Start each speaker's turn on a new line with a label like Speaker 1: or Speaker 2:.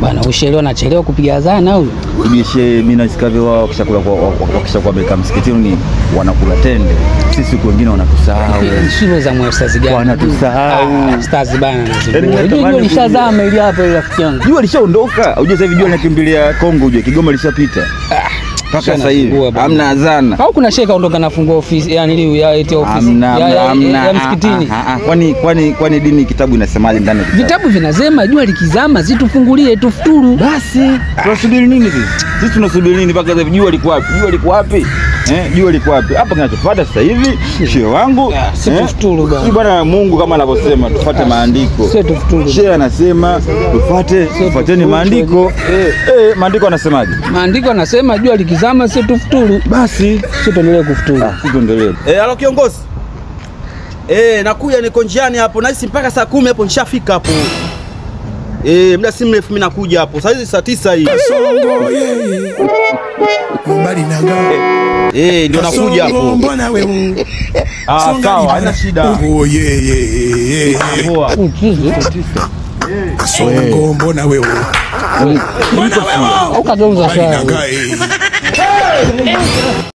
Speaker 1: Bwana ushelewa nachelewa kupiga adhana huyu.
Speaker 2: Ibishe mimi nasikave wao wakishakuwa beka msikitini wanakula tende. Sisi wengine wanatusahau.
Speaker 1: Shule za mwastazi gani?
Speaker 2: Wanatusahau.
Speaker 1: Stars bana. Jua lishazama ili hapa ile rafiki yangu.
Speaker 2: Jua lishaondoka. Unajua sasa hivi jua linakimbilia Kongo, unajua Kigoma lishapita. Paka sasa hivi hamna adhana.
Speaker 1: Au kuna shehe kaondoka na fungua ofisi yani ile ya eti ofisi ya msikitini.
Speaker 2: Kwani dini kitabu inasemaje ndani ya kitabu?
Speaker 1: Vitabu vinasema jua likizama zitufungulie tufuturu.
Speaker 2: Basi tunasubiri nini sisi? Sisi tunasubiri nini mpaka sasa jua liko wapi? Jua liko wapi? Jua liko wapi? Hapa kinachofuata sasa hivi shehe wangu
Speaker 1: si tufuturu bwana.
Speaker 2: Si bwana Mungu kama anavyosema tufuate maandiko.
Speaker 1: Si tufuturu.
Speaker 2: Shehe anasema tufuateni maandiko. Maandiko yanasemaje?
Speaker 1: Maandiko yanasema jua likizama si tufuturu.
Speaker 2: Basi
Speaker 1: si tuendelee kufuturu.
Speaker 2: Si tuendelee.
Speaker 3: Halo kiongozi. Nakuja niko njiani hapo na hisi mpaka saa 10 hapo nishafika hapo. Muda si mrefu mimi nakuja hapo. Sasa hizi saa 9 hii.
Speaker 4: Kasongo yeye. Mbali nanga.
Speaker 3: Ndio nakuja hapo.
Speaker 4: Mbona wewe?
Speaker 2: Sawa, haina shida.
Speaker 4: Oh yeye.
Speaker 2: Poa.
Speaker 4: Kasongo mbona wewe?
Speaker 1: Ukageuza
Speaker 4: swali.